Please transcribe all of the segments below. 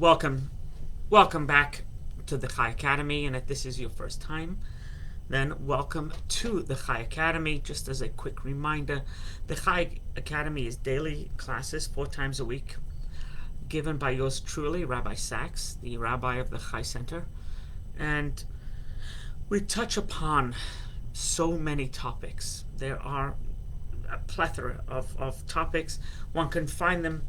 Welcome back to the Chai Academy, and if this is your first time, then welcome to the Chai Academy. Just as a quick reminder, the Chai Academy is daily classes 4 times a week, given by yours truly, Rabbi Sachs, the rabbi of the Chai Center, and we touch upon so many topics. There are a plethora of topics. One can find them,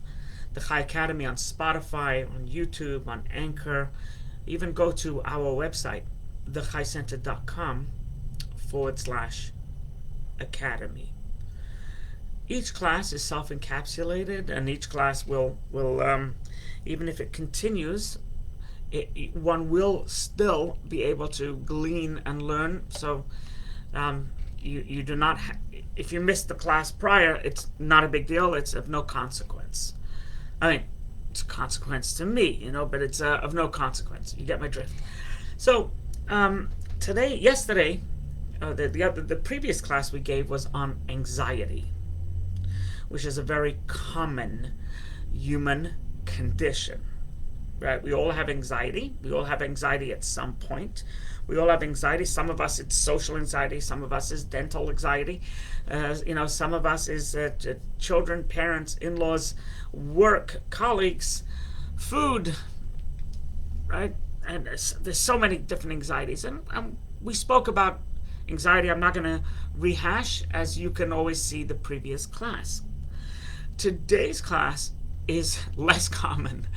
the Chai Academy, on Spotify, on YouTube, on Anchor. Even go to our website, thechaicenter.com/academy. Each class is self-encapsulated, and each class will even if it continues, one will still be able to glean and learn. So you do not if you missed the class prior, it's not a big deal. It's of no consequence. I mean, it's a consequence to me, but it's of no consequence. You get my drift. So yesterday, the previous class we gave was on anxiety, which is a very common human condition. Right? We all have anxiety. We all have anxiety at some point. We all have anxiety. Some of us, it's social anxiety. Some of us is dental anxiety. Some of us is children, parents, in-laws, work, colleagues, food, right? And there's so many different anxieties. And we spoke about anxiety. I'm not going to rehash, as you can always see the previous class. Today's class is less common.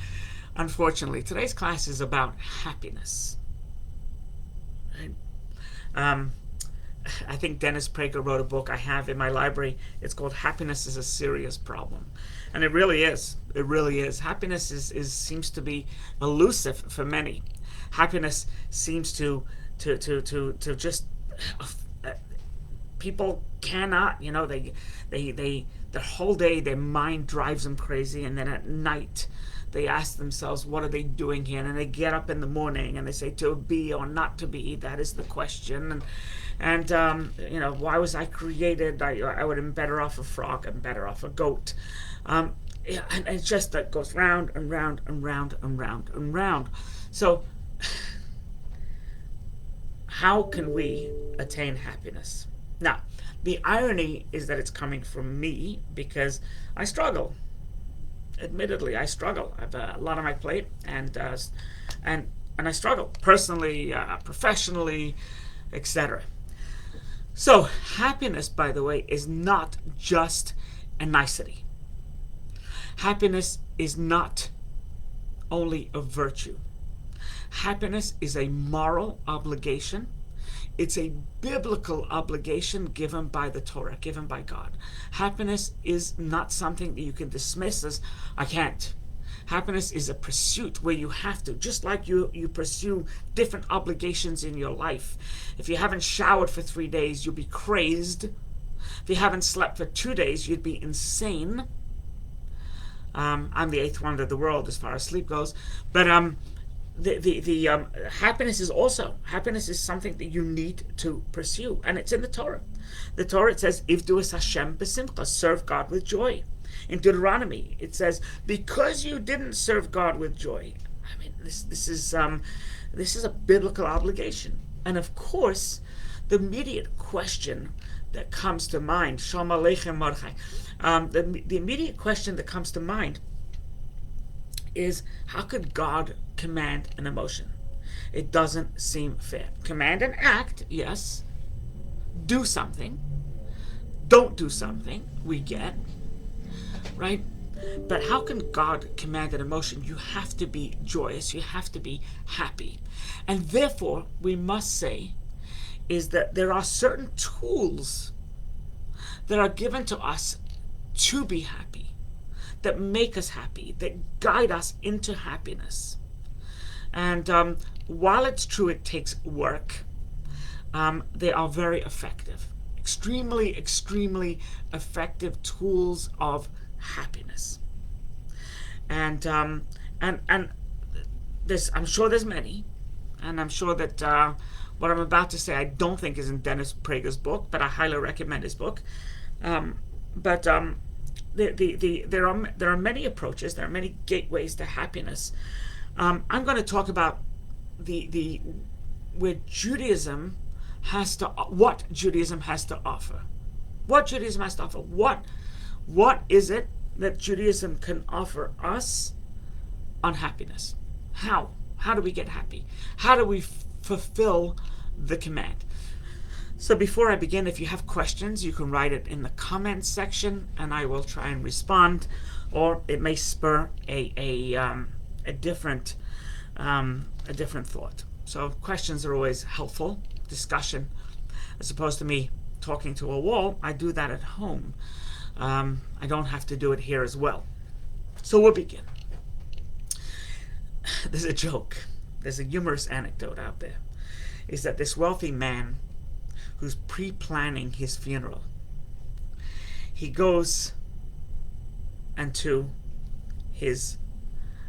Unfortunately, today's class is about happiness. Right? I think Dennis Prager wrote a book I have in my library. It's called "Happiness is a Serious Problem," and it really is. It really is. Happiness seems to be elusive for many. Happiness seems to just people cannot. Their whole day, their mind drives them crazy, and then at night they ask themselves, what are they doing here? And they get up in the morning and they say, to be or not to be, that is the question. And why was I created? I would have been better off a frog. I'm better off a goat. And it's just that goes round and round and round and round and round. So how can we attain happiness? Now, the irony is that it's coming from me, because I struggle. Admittedly, I struggle. I have a lot on my plate, and I struggle personally, professionally, etc. So happiness, by the way, is not just a nicety. Happiness is not only a virtue. Happiness is a moral obligation. It's a biblical obligation given by the Torah, given by God. Happiness is not something that you can dismiss as, I can't. Happiness is a pursuit where you have to, just like you pursue different obligations in your life. If you haven't showered for 3 days, you'll be crazed. If you haven't slept for 2 days, you'd be insane. I'm the 8th wonder of the world as far as sleep goes. But happiness is something that you need to pursue, and it's in the Torah. The Torah, it says, "Ivdu es Hashem b'simcha," serve God with joy. In Deuteronomy, it says, because you didn't serve God with joy. I mean, this is a biblical obligation. And of course, the immediate question that comes to mind, Shalom Aleichem Mordechai, the immediate question that comes to mind is, how could God command an emotion? It doesn't seem fair. Command and act, yes. Do something. Don't do something, we get. Right? But how can God command an emotion? You have to be joyous. You have to be happy. And therefore, we must say, is that there are certain tools that are given to us to be happy, that make us happy, that guide us into happiness. And while it's true it takes work, they are very effective. Extremely, extremely effective tools of happiness. And this, I'm sure there's many, and I'm sure that what I'm about to say I don't think is in Dennis Prager's book, but I highly recommend his book. But there are many approaches, there are many gateways to happiness. I'm going to talk about the where Judaism has to what Judaism has to offer. What Judaism has to offer. What is it that Judaism can offer us on happiness? How? How do we get happy? How do we fulfill the command? So before I begin, if you have questions, you can write it in the comments section, and I will try and respond, or it may spur a different thought. So questions are always helpful. Discussion, as opposed to me talking to a wall, I do that at home. I don't have to do it here as well. So we'll begin. There's a joke. There's a humorous anecdote out there. Is that this wealthy man who's pre-planning his funeral, he goes and to his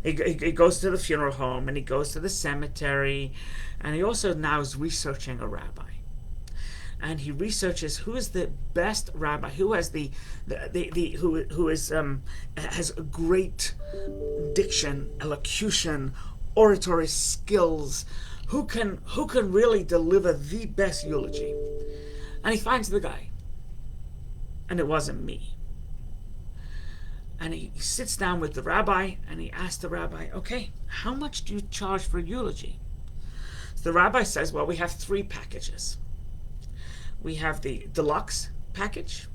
he goes to the funeral home, and he goes to the cemetery, and he also now is researching a rabbi. And he researches who is the best rabbi, who has who is has a great diction, elocution, oratory skills, who can really deliver the best eulogy. And he finds the guy, and it wasn't me. And he sits down with the rabbi, and he asks the rabbi, okay, how much do you charge for eulogy? So the rabbi says, well, we have 3 packages. We have the deluxe package,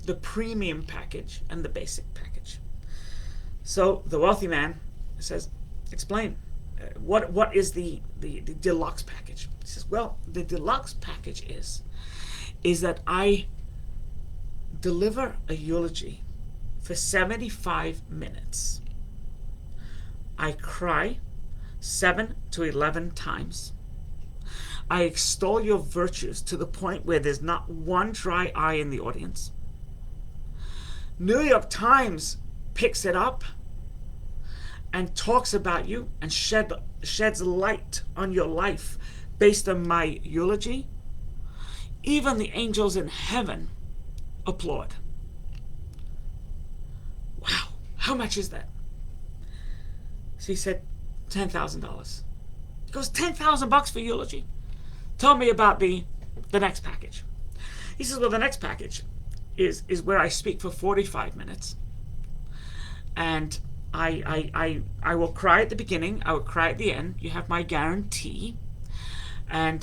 the premium package, and the basic package. So the wealthy man says, explain, what is the deluxe package? He says, well, the deluxe package is that I deliver a eulogy for 75 minutes. I cry 7 to 11 times. I extol your virtues to the point where there's not one dry eye in the audience. New York Times picks it up and talks about you and sheds light on your life based on my eulogy. Even the angels in heaven applaud. Wow, how much is that? So he said, $10,000. He goes, $10,000 for eulogy? Tell me about the next package. He says, well, the next package is where I speak for 45 minutes. And I will cry at the beginning. I will cry at the end. You have my guarantee. And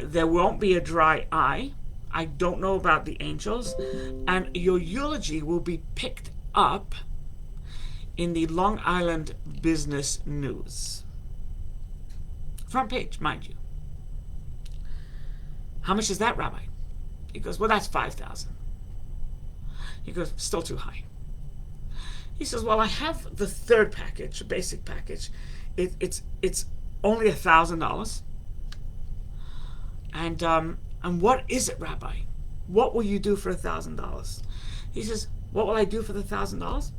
there won't be a dry eye. I don't know about the angels. And your eulogy will be picked up in the Long Island Business News. Front page, mind you. How much is that, Rabbi? He goes, well, that's 5,000. He goes, still too high. He says, well, I have the 3rd package, the basic package. It's only $1,000. And what is it, Rabbi? What will you do for $1,000? He says, what will I do for the $1,000?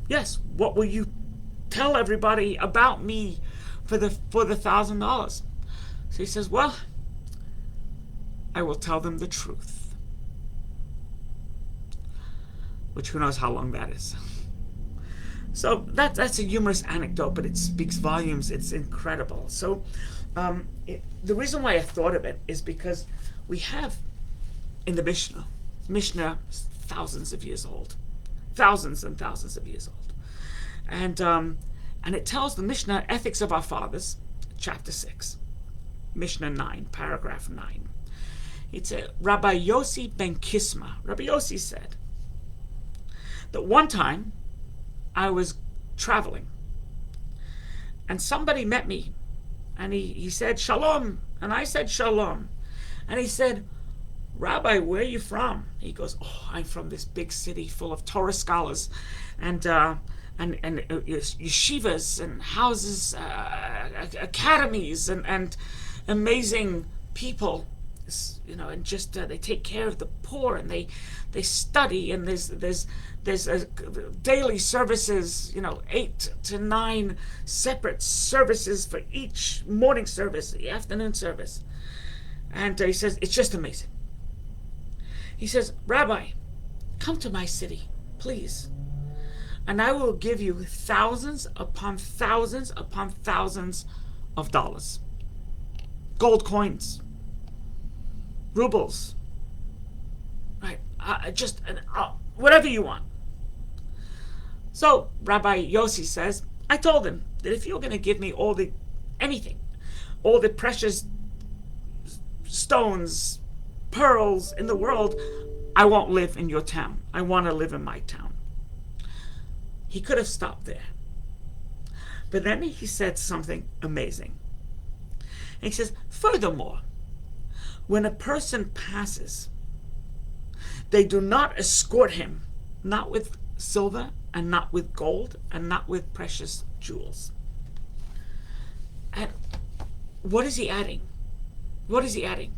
Yes, what will you tell everybody about me for the $1,000? So he says, well, I will tell them the truth. Which who knows how long that is. So that's a humorous anecdote, but it speaks volumes. It's incredible. So the reason why I thought of it is because we have in the Mishnah is thousands of years old. Thousands and thousands of years old. And it tells the Mishnah, Ethics of Our Fathers, chapter 6. Mishnah 9, paragraph 9. It's Rabbi Yossi ben Kisma. Rabbi Yossi said that one time I was traveling and somebody met me and he said, Shalom. And I said, Shalom. And he said, Rabbi, where are you from? He goes, oh, I'm from this big city full of Torah scholars and yeshivas and houses, academies and amazing people, and just they take care of the poor and they study, and there's daily services, 8 to 9 separate services for each morning service, the afternoon service. And he says, it's just amazing. He says, Rabbi, come to my city, please. and I will give you thousands upon thousands upon thousands of dollars. Gold coins, rubles, right? Whatever you want. So Rabbi Yossi says, I told him that if you're going to give me all the precious stones, pearls in the world, I won't live in your town. I want to live in my town. He could have stopped there. But then he said something amazing. And he says, furthermore, when a person passes, they do not escort him, not with silver and not with gold and not with precious jewels. And what is he adding? What is he adding?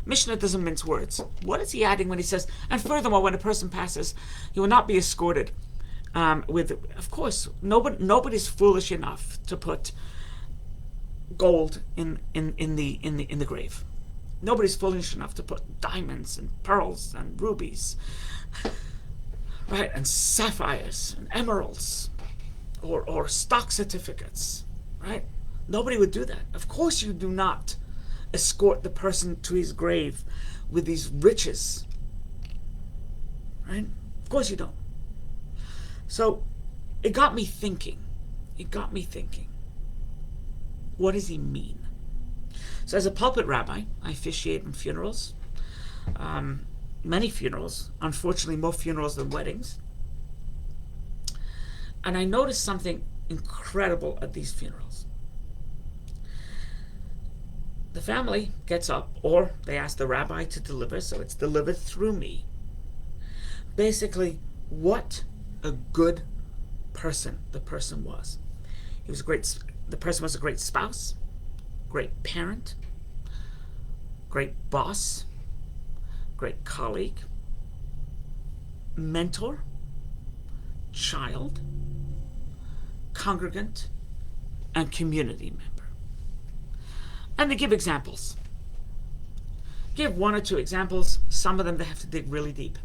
Mishnah doesn't mince words. What is he adding when he says, and furthermore, when a person passes, he will not be escorted with, of course, nobody's foolish enough to put gold in the grave. Nobody's foolish enough to put diamonds and pearls and rubies, right, and sapphires and emeralds, or stock certificates, right? Nobody would do that. Of course, you do not escort the person to his grave with these riches, right? Of course you don't. So it got me thinking. What does he mean? So as a pulpit rabbi, I officiate in funerals, many funerals, unfortunately more funerals than weddings. And I noticed something incredible at these funerals. The family gets up, or they ask the rabbi to deliver, so it's delivered through me. Basically, what a good person the person was. The person was a great spouse, great parent, great boss, great colleague, mentor, child, congregant, and community member. And they give examples. Give one or two examples. Some of them they have to dig really deep.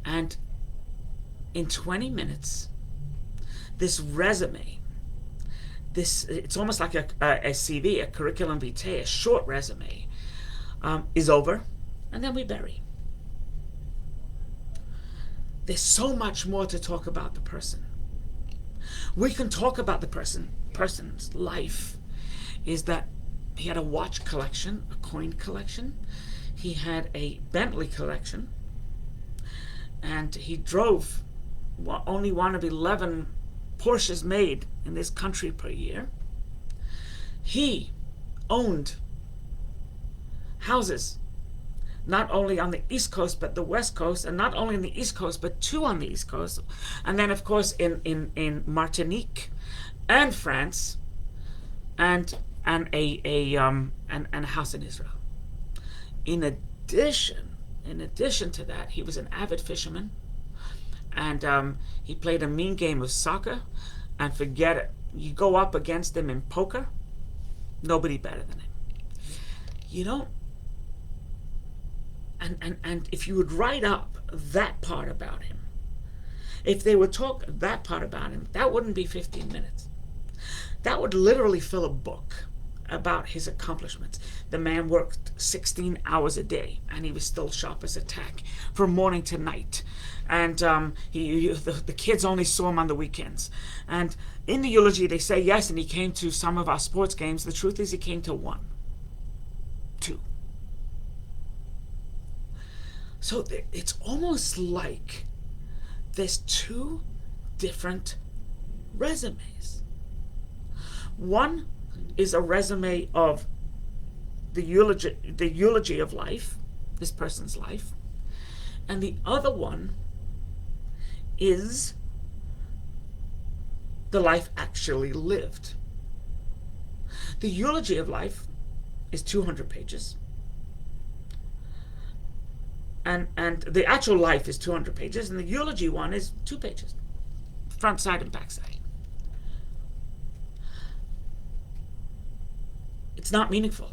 And in 20 minutes, this resume, it's almost like a CV, a curriculum vitae, a short resume, is over, and then we bury. There's so much more to talk about the person. We can talk about the person's life. Is that he had a watch collection, a coin collection. He had a Bentley collection. And he drove only one of 11 Porsches made in this country per year. He owned houses, not only on the East Coast, but the West Coast, and not only on the East Coast, but two on the East Coast. And then, of course, in Martinique and France, and a house in Israel. In addition to that, he was an avid fisherman, and he played a mean game of soccer. And forget it, you go up against him in poker, nobody better than him. You don't. And if you would write up that part about him, if they would talk that part about him, that wouldn't be 15 minutes. That would literally fill a book about his accomplishments. The man worked 16 hours a day, and he was still sharp as a tack from morning to night. And the kids only saw him on the weekends. And in the eulogy, they say, yes, and he came to some of our sports games. The truth is he came to one. Two. So it's almost like there's two different resumes. One is a resume of the eulogy of life, this person's life, and the other one is the life actually lived. The eulogy of life is 200 pages, and the actual life is 200 pages, and the eulogy one is 2 pages, front side and back side. It's not meaningful.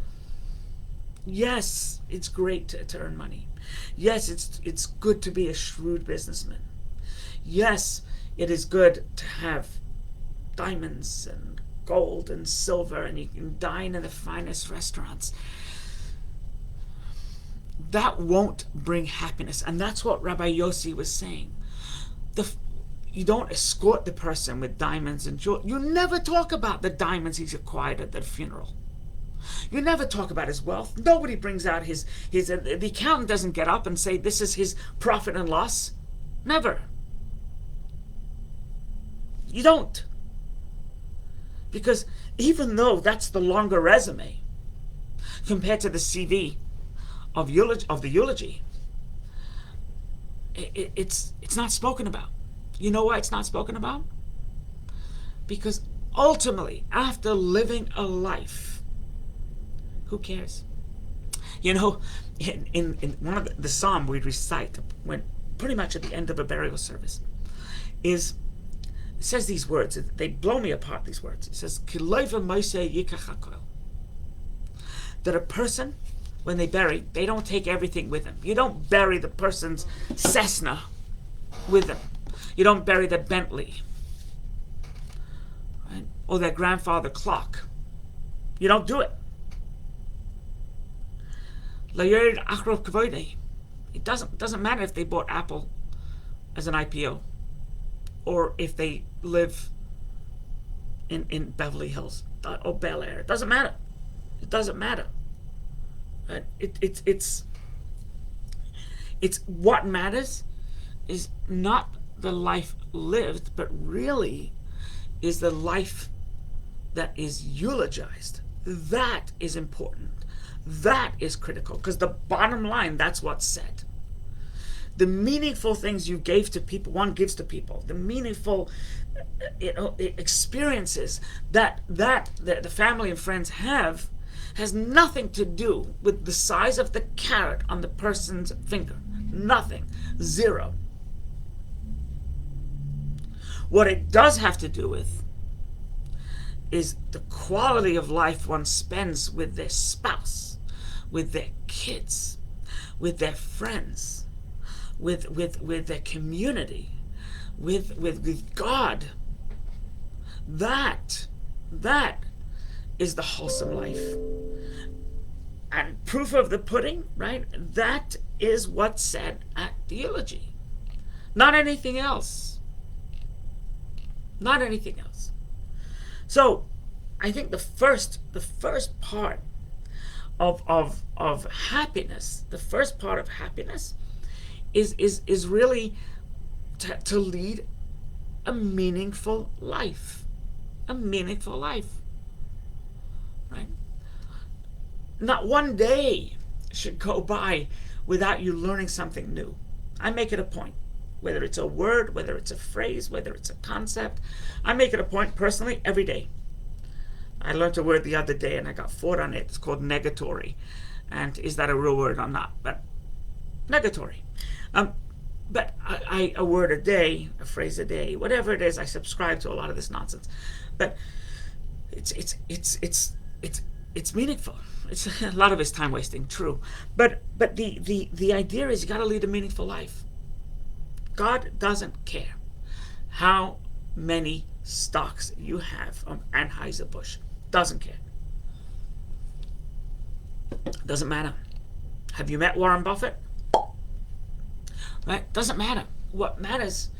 Yes, it's great to earn money. Yes, it's good to be a shrewd businessman. Yes, it is good to have diamonds and gold and silver, and you can dine in the finest restaurants. That won't bring happiness. And that's what Rabbi Yossi was saying. You don't escort the person with diamonds and jewelry. You never talk about the diamonds he's acquired at the funeral. You never talk about his wealth. Nobody brings out his the accountant doesn't get up and say this is his profit and loss. Never. You don't. Because even though that's the longer resume compared to the CV of the eulogy, it's not spoken about. You know why it's not spoken about? Because ultimately, after living a life, who cares? You know, in one of the psalm we recite when pretty much at the end of a burial service it says these words. They blow me apart, these words. It says, that a person, when they bury, they don't take everything with them. You don't bury the person's Cessna with them. You don't bury the Bentley, right? Or their grandfather clock. You don't do it. It doesn't matter if they bought Apple as an IPO or if they live in Beverly Hills or Bel Air. It doesn't matter. It doesn't matter. Right? It's what matters is not the life lived, but really is the life that is eulogized. That is important. That is critical, because the bottom line, that's what's said. The meaningful things you gave to people, one gives to people, the meaningful experiences that the family and friends have, has nothing to do with the size of the carat on the person's finger. Nothing. Zero. What it does have to do with is the quality of life one spends with their spouse, with their kids, with their friends, with their community, with God. That is the wholesome life. And proof of the pudding, right? That is what's said at the eulogy. Not anything else. Not anything else. So I think the first part of happiness, the first part of happiness is really to lead a meaningful life. A meaningful life. Right? Not one day should go by without you learning something new. I make it a point. Whether it's a word, whether it's a phrase, whether it's a concept. I make it a point personally every day. I learned a word the other day and I got fought on it. It's called negatory. And is that a real word or not? But negatory. But a word a day, a phrase a day, whatever it is, I subscribe to a lot of this nonsense. But it's meaningful. It's a lot of it's time wasting, true. But the idea is you got to lead a meaningful life. God doesn't care how many stocks you have on Anheuser-Busch. Doesn't care. Doesn't matter. Have you met Warren Buffett? Right? Doesn't matter. What matters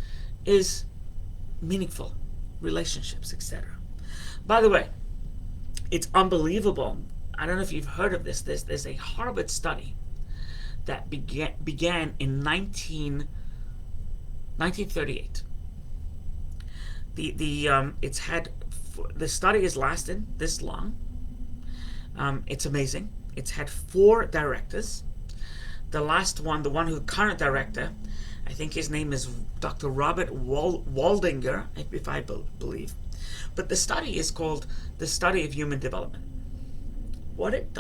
is meaningful relationships, etc. By the way, it's unbelievable. I don't know if you've heard of this. There's a Harvard study that began in 1938. The study has lasted this long. It's amazing. It's had 4 directors. The last one, the one who current director, I think his name is Dr. Robert Waldinger, if I believe. But the study is called the Study of Human Development. What it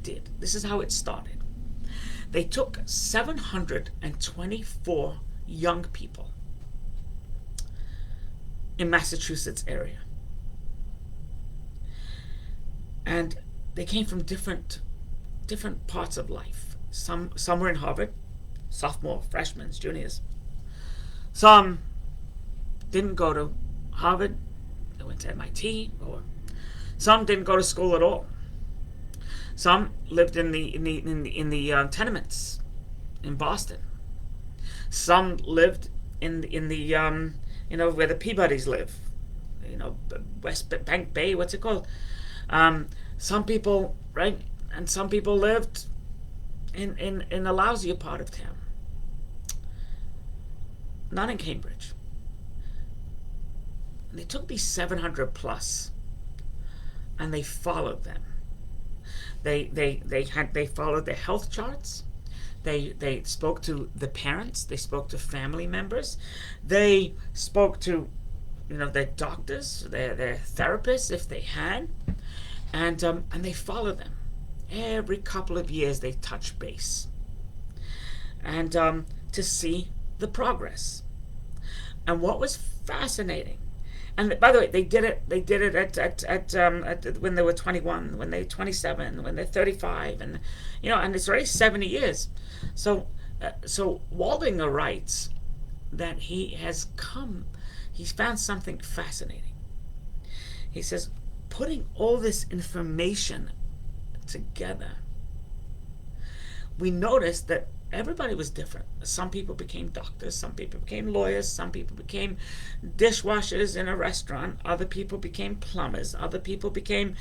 did, this is how it started. They took 724 young people in Massachusetts area. And they came from different parts of life. Some were in Harvard, sophomore, freshmen, juniors. Some didn't go to Harvard, they went to MIT, or some didn't go to school at all. Some lived in the tenements in Boston. Some lived in the where the Peabodys live, West Bank Bay. What's it called? Some people, right, and some people lived in a lousier part of town, not in Cambridge. And they took these 700 plus, and they followed them. They followed their health charts. They spoke to the parents. They spoke to family members. They spoke to, their doctors, their therapists if they had, and they followed them. Every couple of years they touch base, and to see the progress. And what was fascinating, and by the way, they did it at when they were 21, when they were 27, when they're 35, and and it's already 70 years. So Waldinger writes that he's found something fascinating. He says, putting all this information together, we noticed that everybody was different. Some people became doctors, some people became lawyers, some people became dishwashers in a restaurant, other people became plumbers, other people became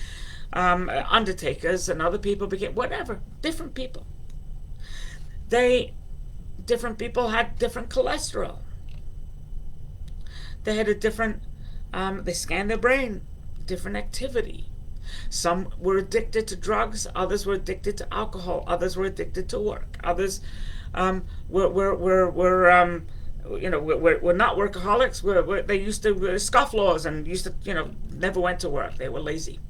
undertakers, and other people became whatever, different people. Different people had different cholesterol. They had a different, they scanned their brain, different activity. Some were addicted to drugs, others were addicted to alcohol, others were addicted to work, others were not workaholics. They used to scofflaws and used to never went to work. They were lazy,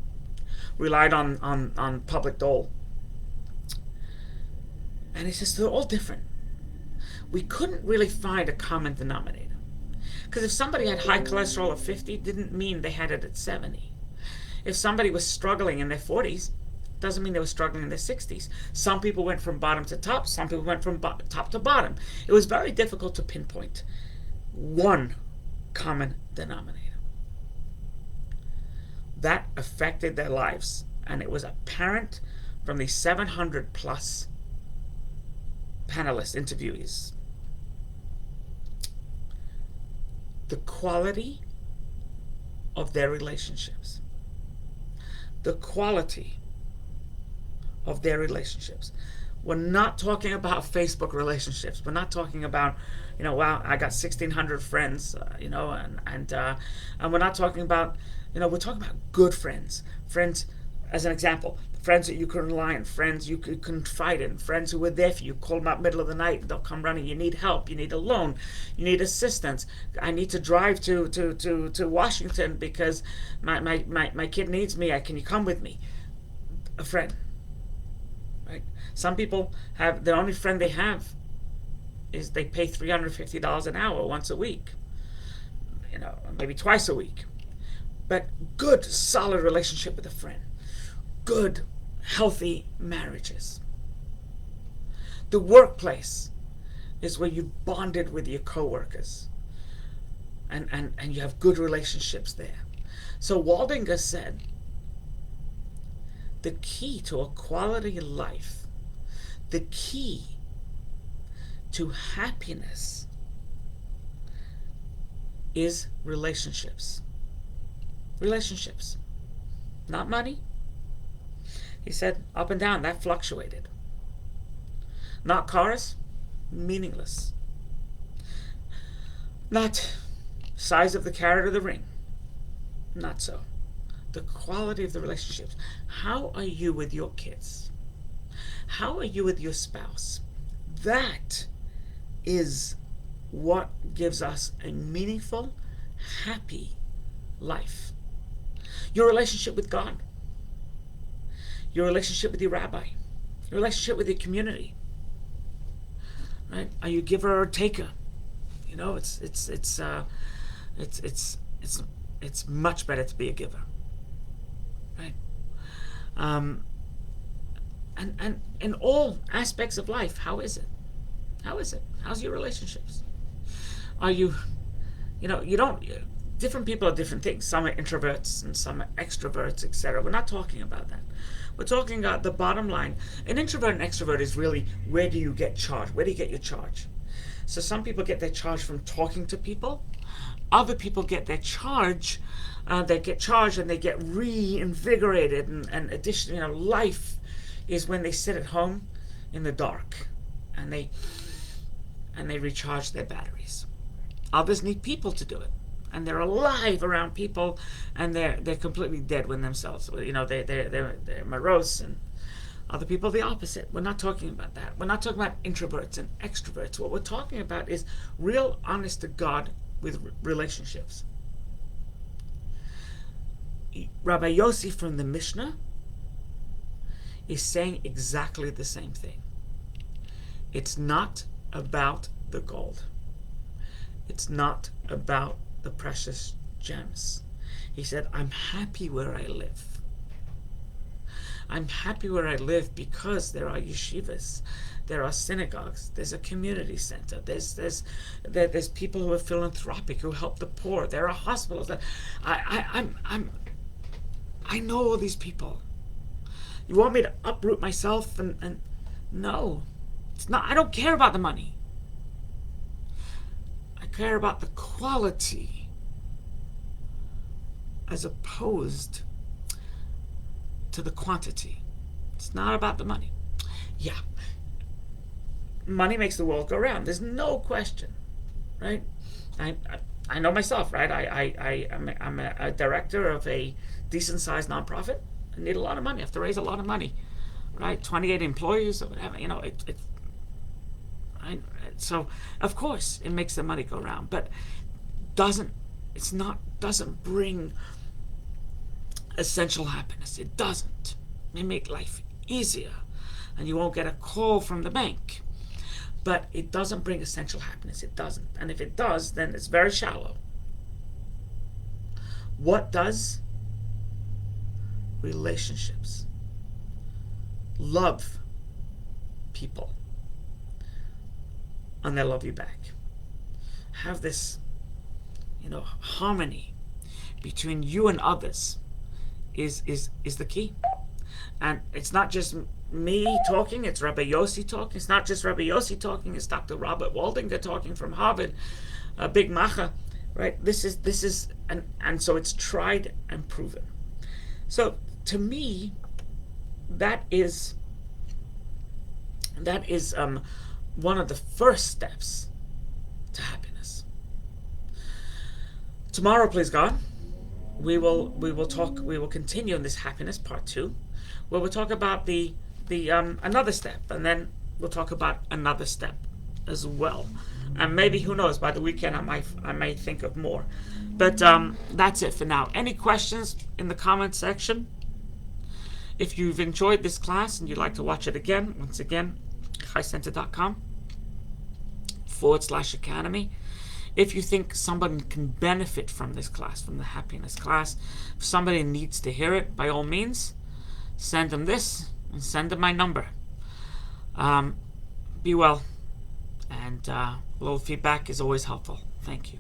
relied on public dole. And he says they're all different. We couldn't really find a common denominator, because if somebody had high cholesterol at 50, didn't mean they had it at 70. If somebody was struggling in their 40s, doesn't mean they were struggling in their 60s. Some people went from bottom to top. Some people went from top to bottom. It was very difficult to pinpoint one common denominator. That affected their lives, and it was apparent from the 700 plus panelists, interviewees. The quality of their relationships. The quality of their relationships. We're not talking about Facebook relationships. We're not talking about, wow, I got 1,600 friends, and we're not talking about, we're talking about good friends. Friends, as an example, friends that you can rely on, friends you could confide in, friends who were there for you. Call them out middle of the night, they'll come running. You need help, you need a loan, you need assistance. I need to drive to Washington because my kid needs me. Can you come with me? A friend, right? Some people have, the only friend they have is they pay $350 an hour once a week, maybe twice a week. But good, solid relationship with a friend. Good, healthy marriages. The workplace is where you bonded with your coworkers, and you have good relationships there. So Waldinger said, the key to a quality life, the key to happiness is relationships. Relationships, not money. He said up and down, that fluctuated. Not cars, meaningless. Not size of the carrot or the ring, not so. The quality of the relationships. How are you with your kids? How are you with your spouse? That is what gives us a meaningful, happy life. Your relationship with God, your relationship with your rabbi, your relationship with your community. Right? Are you a giver or a taker? It's much better to be a giver. Right? And in all aspects of life, how is it? How is it? How's your relationships? Are you You don't. Different people are different things. Some are introverts and some are extroverts, etc. We're not talking about that. We're talking about the bottom line. An introvert and extrovert is really, where do you get charge? Where do you get your charge? So some people get their charge from talking to people. Other people get their charge. They get charged and they get reinvigorated. And additionally, life is when they sit at home in the dark and they recharge their batteries. Others need people to do it, and they're alive around people, and they're completely dead when themselves. They're morose, and other people the opposite. We're not talking about that. We're not talking about introverts and extroverts. What we're talking about is real, honest to God with relationships. Rabbi Yossi from the Mishnah is saying exactly the same thing. It's not about the gold. It's not about the precious gems. He said, I'm happy where I live. I'm happy where I live because there are yeshivas, there are synagogues, there's a community center, there's people who are philanthropic, who help the poor, there are hospitals. I know all these people. You want me to uproot myself and no, it's not. I don't care about the money. I care about the quality as opposed to the quantity. It's not about the money. Yeah, money makes the world go round. There's no question, right? I know myself, right? I'm a director of a decent-sized nonprofit. I need a lot of money. I have to raise a lot of money, right? 28 employees or whatever. So of course it makes the money go round, but doesn't bring essential happiness. It doesn't. It may make life easier, and you won't get a call from the bank, but it doesn't bring essential happiness. It doesn't. And if it does, then it's very shallow. What does? Relationships. Love people, and they'll love you back. Have this, harmony between you and others is the key. And it's not just me talking, it's Rabbi Yossi talking. It's not just Rabbi Yossi talking, it's Dr. Robert Waldinger talking from Harvard, Big Macha, right? This is and so it's tried and proven. So to me, that is one of the first steps to happiness. Tomorrow, please God, we will continue in this happiness part 2, where we'll talk about the another step, and then we'll talk about another step as well. And maybe, who knows, by the weekend I might think of more. But that's it for now. Any questions in the comment section? If you've enjoyed this class and you'd like to watch it again, once again, chaicenter.com/academy. If you think somebody can benefit from this class, from the happiness class, if somebody needs to hear it, by all means, send them this and send them my number. Be well, and a little feedback is always helpful. Thank you.